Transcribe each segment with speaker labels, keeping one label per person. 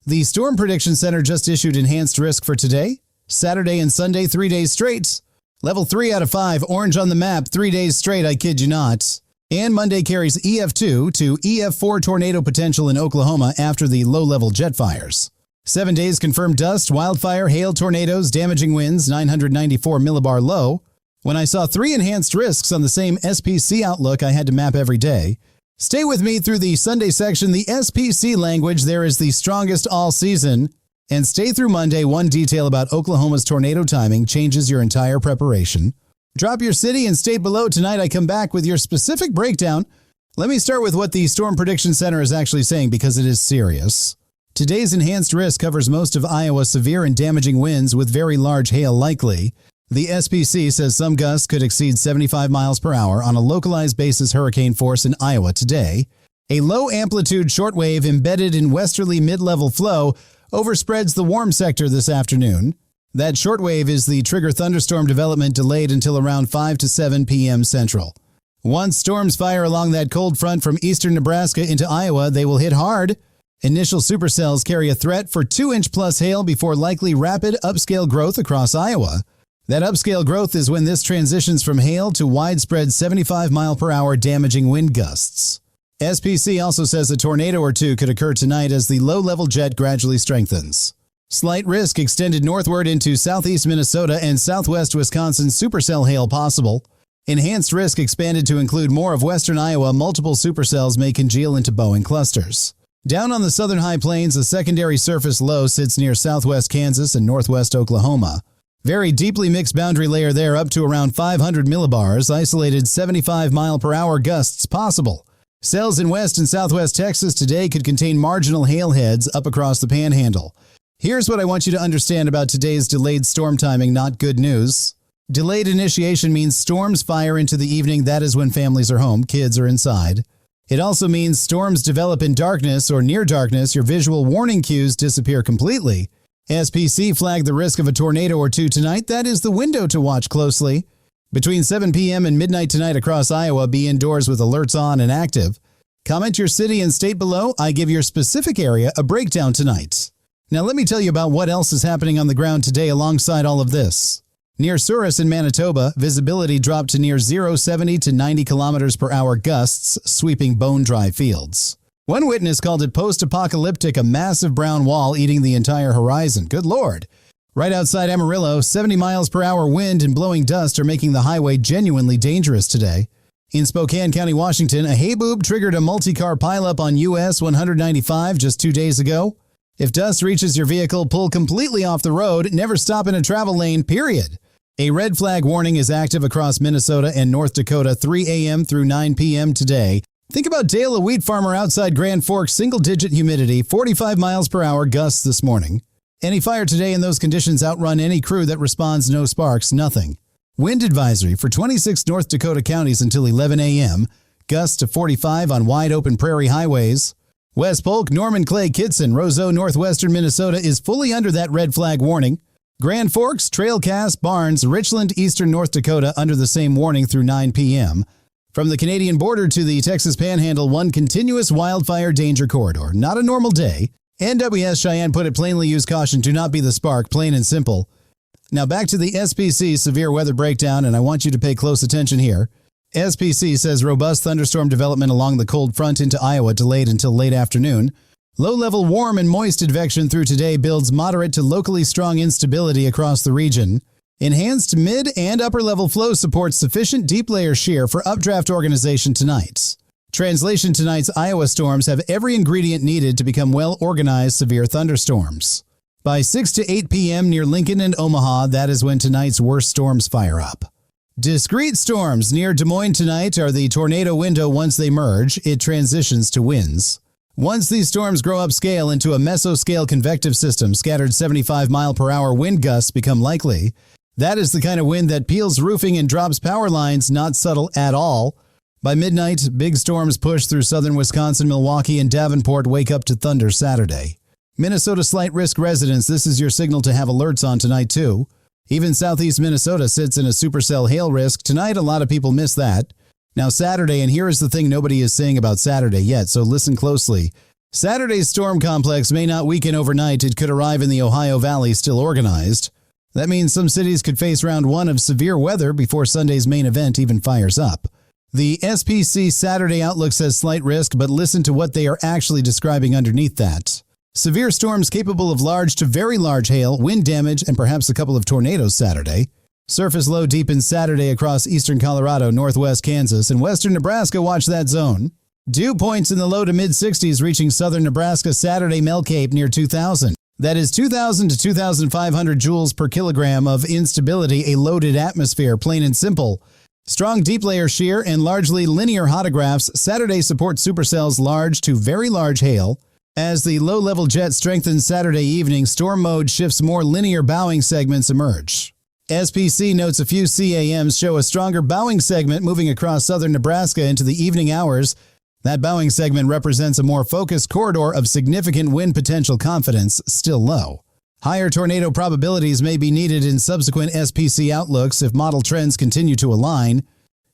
Speaker 1: The Storm Prediction Center just issued enhanced risk for today, Saturday and Sunday, 3 days straight. Level 3 out of 5, orange on the map, 3 days straight, I kid you not. And Monday carries EF2 to EF4 tornado potential in Oklahoma after the low-level jet fires. 7 days confirmed dust, wildfire, hail, tornadoes, damaging winds, 994 millibar low. When I saw 3 enhanced risks on the same SPC outlook, I had to map every day. Stay with me through the Sunday section. The SPC language there is the strongest all season. And stay through Monday. One detail about Oklahoma's tornado timing changes your entire preparation. Drop your city and state below. Tonight I come back with your specific breakdown. Let me start with what the Storm Prediction Center is actually saying because it is serious. Today's enhanced risk covers most of Iowa, severe and damaging winds with very large hail likely. The SPC says some gusts could exceed 75 miles per hour on a localized basis hurricane force in Iowa today. A low-amplitude shortwave embedded in westerly mid-level flow overspreads the warm sector this afternoon. That shortwave is the trigger thunderstorm development delayed until around 5 to 7 p.m. Central. Once storms fire along that cold front from eastern Nebraska into Iowa, they will hit hard. Initial supercells carry a threat for 2-inch-plus hail before likely rapid upscale growth across Iowa. That upscale growth is when this transitions from hail to widespread 75-mile-per-hour damaging wind gusts. SPC also says a tornado or two could occur tonight as the low-level jet gradually strengthens. Slight risk extended northward into southeast Minnesota and southwest Wisconsin, supercell hail possible. Enhanced risk expanded to include more of western Iowa. Multiple supercells may congeal into Boeing clusters. Down on the southern high plains, a secondary surface low sits near southwest Kansas and northwest Oklahoma. Very deeply mixed boundary layer there up to around 500 millibars, isolated 75-mile-per-hour gusts possible. Cells in west and southwest Texas today could contain marginal hail heads up across the Panhandle. Here's what I want you to understand about today's delayed storm timing, not good news. Delayed initiation means storms fire into the evening. That is when families are home, kids are inside. It also means storms develop in darkness or near darkness. Your visual warning cues disappear completely. SPC flagged the risk of a tornado or two tonight. That is the window to watch closely. Between 7 p.m. and midnight tonight across Iowa, be indoors with alerts on and active. Comment your city and state below. I give your specific area a breakdown tonight. Now let me tell you about what else is happening on the ground today alongside all of this. Near Souris in Manitoba, visibility dropped to near 70 to 90 kilometers per hour gusts, sweeping bone-dry fields. One witness called it post-apocalyptic, a massive brown wall eating the entire horizon. Good Lord. Right outside Amarillo, 70 miles per hour wind and blowing dust are making the highway genuinely dangerous today. In Spokane County, Washington, a hay boob triggered a multi-car pileup on US 195 just 2 days ago. If dust reaches your vehicle, pull completely off the road. Never stop in a travel lane, period. A red flag warning is active across Minnesota and North Dakota 3 a.m. through 9 p.m. today. Think about Dale, a wheat farmer outside Grand Forks, single-digit humidity, 45 miles per hour gusts this morning. Any fire today in those conditions outrun any crew that responds, no sparks, nothing. Wind advisory for 26 North Dakota counties until 11 a.m. Gusts to 45 on wide-open prairie highways. West Polk, Norman, Clay, Kitson, Roseau, northwestern Minnesota is fully under that red flag warning. Grand Forks, Trailcast, Barnes, Richland, eastern North Dakota under the same warning through 9 p.m. From the Canadian border to the Texas Panhandle, one continuous wildfire danger corridor. Not a normal day. NWS Cheyenne put it plainly, use caution, do not be the spark, plain and simple. Now back to the SPC severe weather breakdown, and I want you to pay close attention here. SPC says robust thunderstorm development along the cold front into Iowa delayed until late afternoon. Low-level warm and moist advection through today builds moderate to locally strong instability across the region. Enhanced mid- and upper-level flow supports sufficient deep-layer shear for updraft organization tonight. Translation: tonight's Iowa storms have every ingredient needed to become well-organized severe thunderstorms. By 6 to 8 p.m. near Lincoln and Omaha, that is when tonight's worst storms fire up. Discrete storms near Des Moines tonight are the tornado window. Once they merge, it transitions to winds. Once these storms grow upscale into a mesoscale convective system, scattered 75-mile-per-hour wind gusts become likely. That is the kind of wind that peels roofing and drops power lines, not subtle at all. By midnight, big storms push through southern Wisconsin, Milwaukee, and Davenport wake up to thunder Saturday. Minnesota slight risk residents, this is your signal to have alerts on tonight too. Even southeast Minnesota sits in a supercell hail risk. Tonight, a lot of people miss that. Now Saturday, and here is the thing nobody is saying about Saturday yet, so listen closely. Saturday's storm complex may not weaken overnight. It could arrive in the Ohio Valley still organized. That means some cities could face round one of severe weather before Sunday's main event even fires up. The SPC Saturday outlook says slight risk, but listen to what they are actually describing underneath that. Severe storms capable of large to very large hail, wind damage, and perhaps a couple of tornadoes Saturday. Surface low deepens Saturday across eastern Colorado, northwest Kansas, and western Nebraska. Watch that zone. Dew points in the low to mid-60s reaching southern Nebraska Saturday, Mel Cape near 2,000. That is 2,000 to 2,500 joules per kilogram of instability, a loaded atmosphere, plain and simple. Strong deep layer shear and largely linear hotographs Saturday support supercells large to very large hail. As the low-level jet strengthens Saturday evening, storm mode shifts, more linear bowing segments emerge. SPC notes a few CAMs show a stronger bowing segment moving across southern Nebraska into the evening hours. That bowing segment represents a more focused corridor of significant wind potential, confidence still low. Higher tornado probabilities may be needed in subsequent SPC outlooks if model trends continue to align.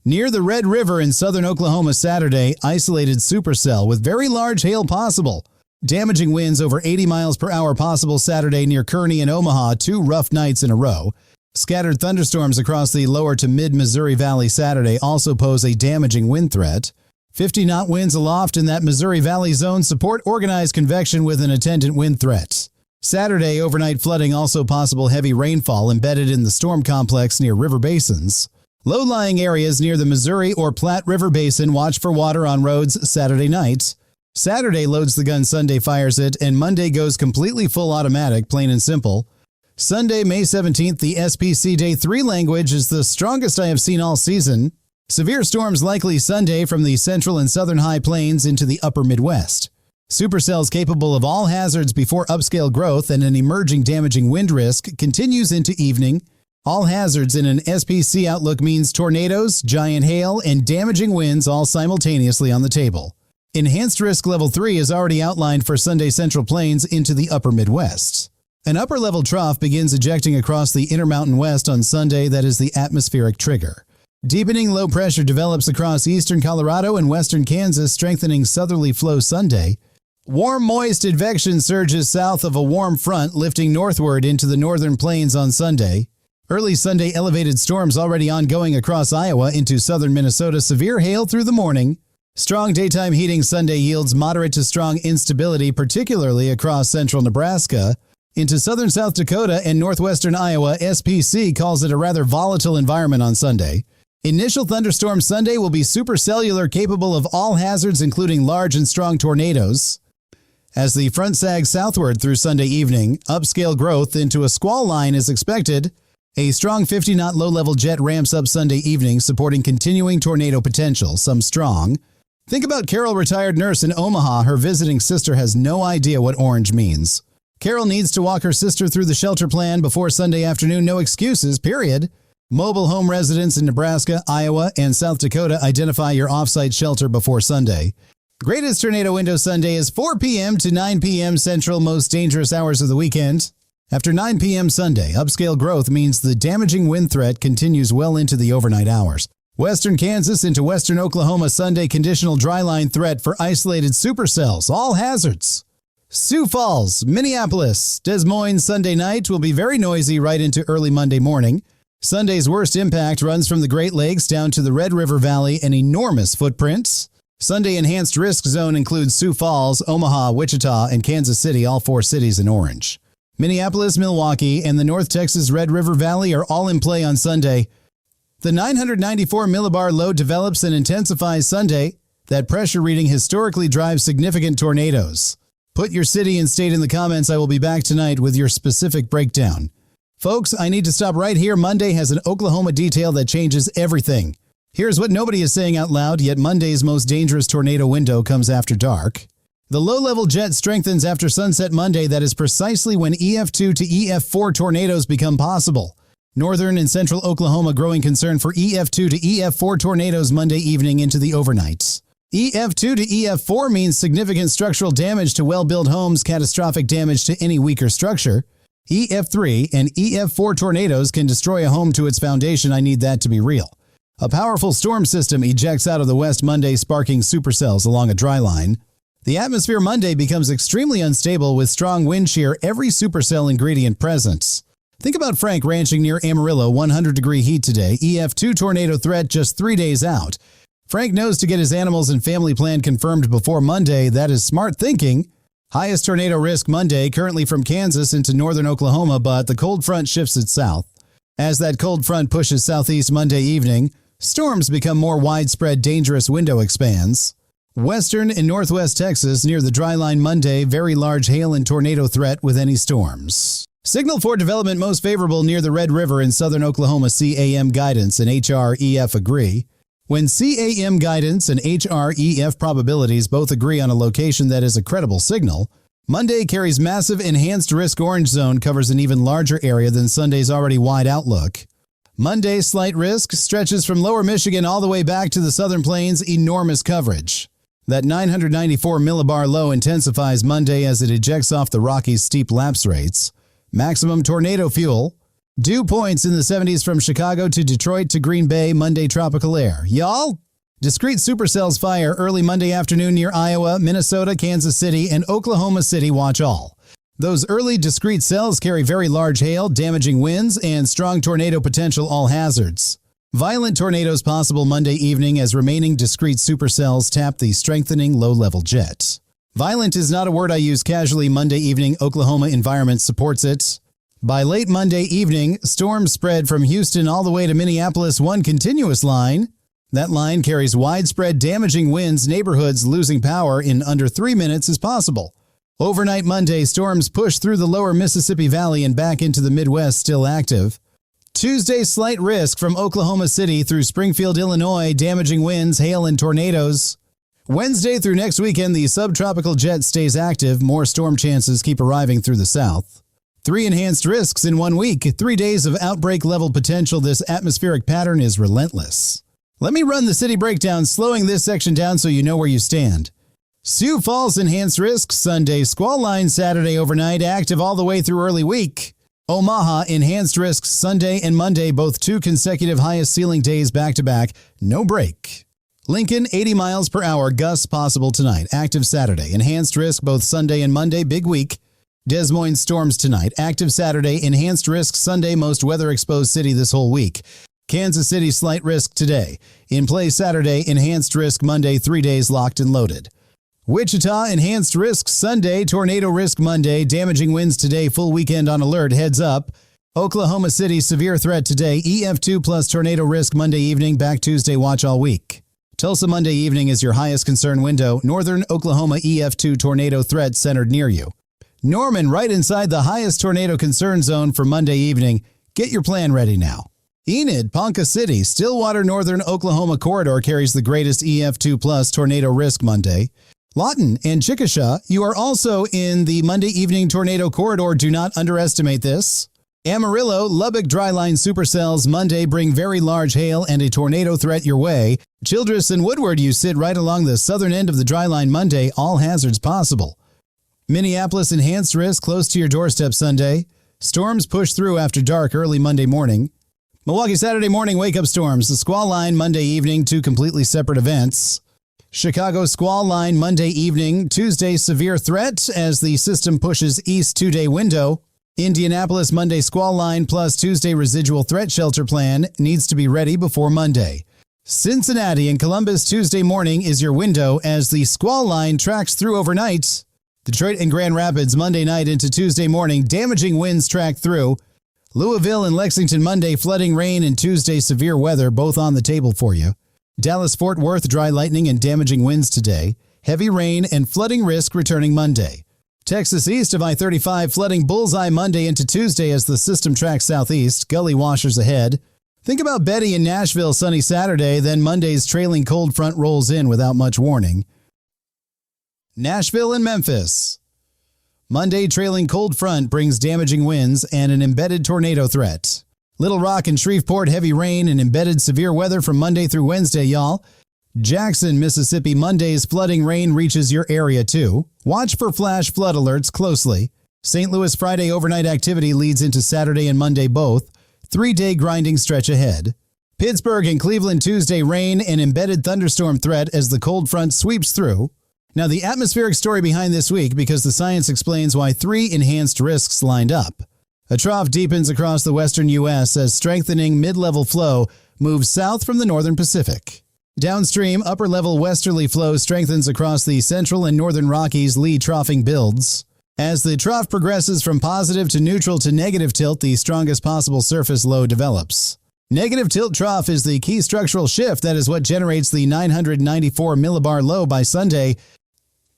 Speaker 1: Near the Red River in southern Oklahoma Saturday, isolated supercell with very large hail possible. Damaging winds over 80 miles per hour possible Saturday near Kearney and Omaha, 2 rough nights in a row. Scattered thunderstorms across the lower to mid-Missouri Valley Saturday also pose a damaging wind threat. 50-knot winds aloft in that Missouri Valley zone support organized convection with an attendant wind threat. Saturday, overnight flooding, also possible heavy rainfall embedded in the storm complex near river basins. Low-lying areas near the Missouri or Platte River Basin watch for water on roads Saturday night. Saturday loads the gun, Sunday fires it, and Monday goes completely full automatic, plain and simple. Sunday, May 17th, the SPC Day 3 language is the strongest I have seen all season. Severe storms likely Sunday from the central and southern high plains into the upper Midwest. Supercells capable of all hazards before upscale growth and an emerging damaging wind risk continues into evening. All hazards in an SPC outlook means tornadoes, giant hail, and damaging winds all simultaneously on the table. Enhanced risk level 3 is already outlined for Sunday Central Plains into the upper Midwest. An upper-level trough begins ejecting across the Intermountain West on Sunday. That is the atmospheric trigger. Deepening low pressure develops across eastern Colorado and western Kansas, strengthening southerly flow Sunday. Warm, moist advection surges south of a warm front, lifting northward into the northern plains on Sunday. Early Sunday elevated storms already ongoing across Iowa into southern Minnesota. Severe hail through the morning. Strong daytime heating Sunday yields moderate to strong instability, particularly across central Nebraska. Into southern South Dakota and northwestern Iowa, SPC calls it a rather volatile environment on Sunday. Initial thunderstorm Sunday will be supercellular, capable of all hazards including large and strong tornadoes. As the front sags southward through Sunday evening, upscale growth into a squall line is expected. A strong 50-knot low-level jet ramps up Sunday evening, supporting continuing tornado potential, some strong. Think about Carol, retired nurse in Omaha. Her visiting sister has no idea what orange means. Carol needs to walk her sister through the shelter plan before Sunday afternoon. No excuses, period. Mobile home residents in Nebraska, Iowa, and South Dakota, identify your off-site shelter before Sunday. Greatest tornado window Sunday is 4 p.m. to 9 p.m. Central, most dangerous hours of the weekend. After 9 p.m. Sunday, upscale growth means the damaging wind threat continues well into the overnight hours. Western Kansas into western Oklahoma Sunday, conditional dryline threat for isolated supercells, all hazards. Sioux Falls, Minneapolis, Des Moines Sunday night will be very noisy right into early Monday morning. Sunday's worst impact runs from the Great Lakes down to the Red River Valley, an enormous footprint. Sunday enhanced risk zone includes Sioux Falls, Omaha, Wichita, and Kansas City, all 4 cities in orange. Minneapolis, Milwaukee, and the North Texas Red River Valley are all in play on Sunday. The 994 millibar low develops and intensifies Sunday. That pressure reading historically drives significant tornadoes. Put your city and state in the comments. I will be back tonight with your specific breakdown. Folks, I need to stop right here. Monday has an Oklahoma detail that changes everything. Here's what nobody is saying out loud, yet Monday's most dangerous tornado window comes after dark. The low-level jet strengthens after sunset Monday. That is precisely when EF2 to EF4 tornadoes become possible. Northern and central Oklahoma growing concern for EF2 to EF4 tornadoes Monday evening into the overnight. EF2 to EF4 means significant structural damage to well-built homes, catastrophic damage to any weaker structure. EF3 and EF4 tornadoes can destroy a home to its foundation. I need that to be real. A powerful storm system ejects out of the west Monday, sparking supercells along a dry line. The atmosphere Monday becomes extremely unstable with strong wind shear every supercell ingredient present. Think about Frank ranching near Amarillo, 100-degree heat today, EF2 tornado threat just 3 days out. Frank knows to get his animals and family plan confirmed before Monday. That is smart thinking. Highest tornado risk Monday, currently from Kansas into northern Oklahoma, but the cold front shifts it south. As that cold front pushes southeast Monday evening, storms become more widespread, dangerous window expands. Western and northwest Texas near the dry line Monday, very large hail and tornado threat with any storms. Signal for development most favorable near the Red River in southern Oklahoma. CAM guidance and HREF agree. When CAM guidance and HREF probabilities both agree on a location that is a credible signal, Monday carries massive enhanced risk orange zone, covers an even larger area than Sunday's already wide outlook. Monday's slight risk stretches from lower Michigan all the way back to the southern plains, enormous coverage. That 994 millibar low intensifies Monday as it ejects off the Rockies' steep lapse rates. Maximum tornado fuel. Dew points in the 70s from Chicago to Detroit to Green Bay, Monday tropical air. Y'all? Discrete supercells fire early Monday afternoon near Iowa, Minnesota, Kansas City, and Oklahoma City. Watch all. Those early discrete cells carry very large hail, damaging winds, and strong tornado potential, all hazards. Violent tornadoes possible Monday evening as remaining discrete supercells tap the strengthening low-level jet. Violent is not a word I use casually. Monday evening, Oklahoma environment supports it. By late Monday evening, storms spread from Houston all the way to Minneapolis, one continuous line. That line carries widespread damaging winds, neighborhoods losing power in under 3 minutes is possible. Overnight Monday, storms push through the lower Mississippi Valley and back into the Midwest, still active. Tuesday, slight risk from Oklahoma City through Springfield, Illinois, damaging winds, hail, and tornadoes. Wednesday through next weekend, the subtropical jet stays active. More storm chances keep arriving through the south. 3 enhanced risks in 1 week. 3 days of outbreak level potential. This atmospheric pattern is relentless. Let me run the city breakdown, slowing this section down so you know where you stand. Sioux Falls enhanced risk Sunday. Squall line Saturday overnight, active all the way through early week. Omaha enhanced risks Sunday and Monday, both 2 consecutive highest ceiling days back-to-back. No break. Lincoln, 80 miles per hour, gusts possible tonight. Active Saturday. Enhanced risk both Sunday and Monday, big week. Des Moines storms tonight. Active Saturday. Enhanced risk Sunday, most weather-exposed city this whole week. Kansas City, slight risk today. In play Saturday. Enhanced risk Monday, 3 days locked and loaded. Wichita, enhanced risk Sunday. Tornado risk Monday. Damaging winds today. Full weekend on alert. Heads up. Oklahoma City, severe threat today. EF2 plus tornado risk Monday evening. Back Tuesday. Watch all week. Tulsa Monday evening is your highest concern window. Northern Oklahoma EF2 tornado threat centered near you. Norman right inside the highest tornado concern zone for Monday evening. Get your plan ready now. Enid, Ponca City, Stillwater Northern Oklahoma corridor carries the greatest EF2 plus tornado risk Monday. Lawton and Chickasha, you are also in the Monday evening tornado corridor. Do not underestimate this. Amarillo, Lubbock dryline supercells Monday bring very large hail and a tornado threat your way. Childress and Woodward, you sit right along the southern end of the dryline Monday, all hazards possible. Minneapolis, enhanced risk close to your doorstep Sunday. Storms push through after dark early Monday morning. Milwaukee, Saturday morning wake-up storms. The squall line Monday evening, 2 completely separate events. Chicago squall line Monday evening, Tuesday severe threat as the system pushes east 2-day window. Indianapolis Monday squall line plus Tuesday residual threat shelter plan needs to be ready before Monday. Cincinnati and Columbus Tuesday morning is your window as the squall line tracks through overnight. Detroit and Grand Rapids Monday night into Tuesday morning, damaging winds track through. Louisville and Lexington Monday, flooding rain and Tuesday severe weather, both on the table for you. Dallas-Fort Worth, dry lightning and damaging winds today. Heavy rain and flooding risk returning Monday. Texas east of I-35, flooding bullseye Monday into Tuesday as the system tracks southeast. Gully washers ahead. Think about Betty in Nashville, sunny Saturday, then Monday's trailing cold front rolls in without much warning. Nashville and Memphis. Monday trailing cold front brings damaging winds and an embedded tornado threat. Little Rock and Shreveport, heavy rain and embedded severe weather from Monday through Wednesday, y'all. Jackson, Mississippi, Monday's flooding rain reaches your area too. Watch for flash flood alerts closely. St. Louis Friday overnight activity leads into Saturday and Monday both. 3-day grinding stretch ahead. Pittsburgh and Cleveland Tuesday rain and embedded thunderstorm threat as the cold front sweeps through. Now, the atmospheric story behind this week, because the science explains why 3 enhanced risks lined up. A trough deepens across the western U.S. as strengthening mid-level flow moves south from the northern Pacific. Downstream, upper-level westerly flow strengthens across the central and northern Rockies Lee troughing builds. As the trough progresses from positive to neutral to negative tilt, the strongest possible surface low develops. Negative tilt trough is the key structural shift that is what generates the 994 millibar low by Sunday.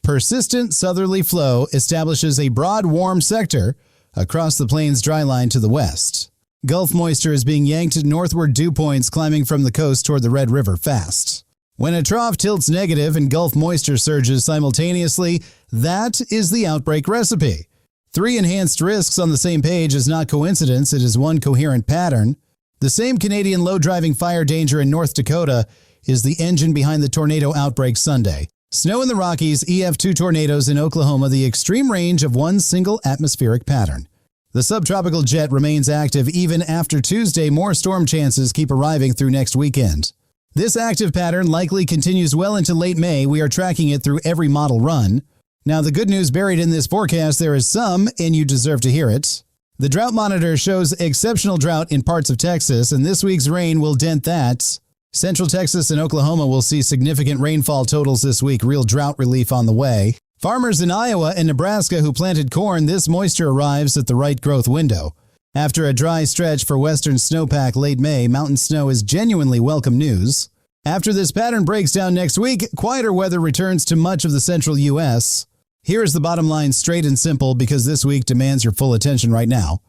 Speaker 1: Persistent southerly flow establishes a broad warm sector across the plains dry line to the west. Gulf moisture is being yanked northward, dew points climbing from the coast toward the Red River fast. When a trough tilts negative and Gulf moisture surges simultaneously, that is the outbreak recipe. 3 enhanced risks on the same page is not coincidence, it is one coherent pattern. The same Canadian low-driving fire danger in North Dakota is the engine behind the tornado outbreak Sunday. Snow in the Rockies, EF2 tornadoes in Oklahoma, the extreme range of one single atmospheric pattern. The subtropical jet remains active even after Tuesday. More storm chances keep arriving through next weekend. This active pattern likely continues well into late May. We are tracking it through every model run. Now, the good news buried in this forecast, there is some, and you deserve to hear it. The drought monitor shows exceptional drought in parts of Texas, and this week's rain will dent that. Central Texas and Oklahoma will see significant rainfall totals this week, real drought relief on the way. Farmers in Iowa and Nebraska who planted corn, this moisture arrives at the right growth window. After a dry stretch for western snowpack late May, mountain snow is genuinely welcome news. After this pattern breaks down next week, quieter weather returns to much of the central U.S. Here is the bottom line, straight and simple, because this week demands your full attention right now.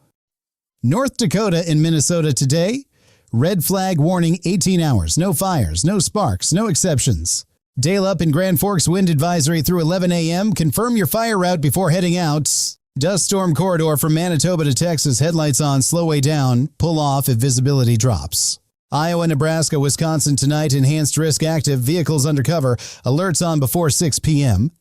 Speaker 1: North Dakota and Minnesota today, red flag warning 18 hours, no fires, no sparks, no exceptions. Dale up in Grand Forks wind advisory through 11 a.m. Confirm your fire route before heading out. Dust storm corridor from Manitoba to Texas, headlights on, slow way down, pull off if visibility drops. Iowa, Nebraska, Wisconsin tonight, enhanced risk active, vehicles undercover, alerts on before 6 p.m.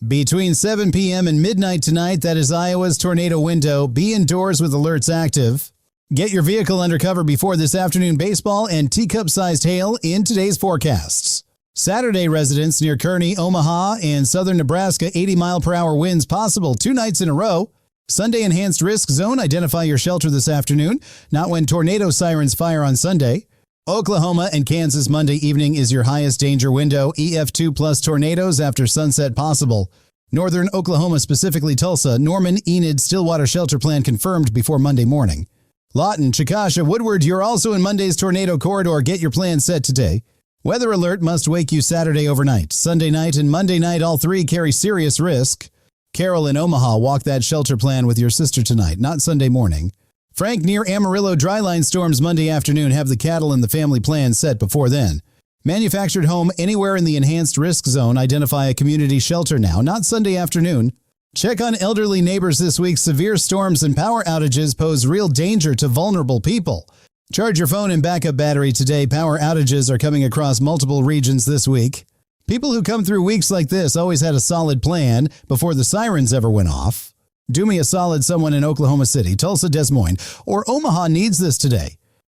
Speaker 1: Between 7 p.m. and midnight tonight, that is Iowa's tornado window, be indoors with alerts active. Get your vehicle undercover before this afternoon baseball and teacup-sized hail in today's forecasts. Saturday, residents near Kearney, Omaha, and southern Nebraska, 80-mile-per-hour winds possible 2 nights in a row. Sunday, enhanced risk zone, identify your shelter this afternoon, not when tornado sirens fire on Sunday. Oklahoma and Kansas Monday evening is your highest danger window, EF2 plus tornadoes after sunset possible. Northern Oklahoma, specifically Tulsa, Norman, Enid, Stillwater shelter plan confirmed before Monday morning. Lawton, Chickasha, Woodward, you're also in Monday's tornado corridor. Get your plan set today. Weather alert must wake you Saturday overnight. Sunday night and Monday night, all 3 carry serious risk. Carol in Omaha, walk that shelter plan with your sister tonight, not Sunday morning. Frank near Amarillo, dryline storms Monday afternoon. Have the cattle and the family plan set before then. Manufactured home anywhere in the enhanced risk zone. Identify a community shelter now, not Sunday afternoon. Check on elderly neighbors this week. Severe storms and power outages pose real danger to vulnerable people. Charge your phone and backup battery today. Power outages are coming across multiple regions this week. People who come through weeks like this always had a solid plan before the sirens ever went off. Do me a solid, someone in Oklahoma City, Tulsa, Des Moines, or Omaha needs this today.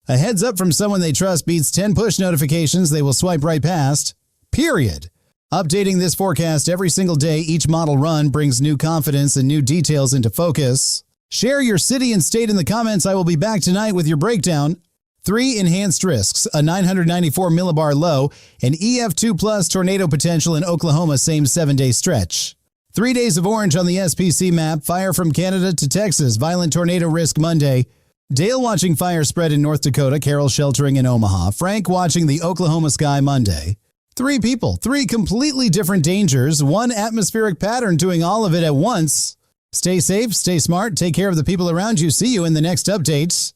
Speaker 1: A heads up from someone they trust beats 10 push notifications they will swipe right past. Period. Updating this forecast every single day, each model run brings new confidence and new details into focus. Share your city and state in the comments. I will be back tonight with your breakdown. 3 enhanced risks, a 994 millibar low, an EF2 plus tornado potential in Oklahoma, same 7-day stretch. 3 days of orange on the SPC map, fire from Canada to Texas, violent tornado risk Monday. Dale watching fire spread in North Dakota, Carol sheltering in Omaha, Frank watching the Oklahoma sky Monday. 3 people, 3 completely different dangers, 1 atmospheric pattern doing all of it at once. Stay safe, stay smart, take care of the people around you. See you in the next updates.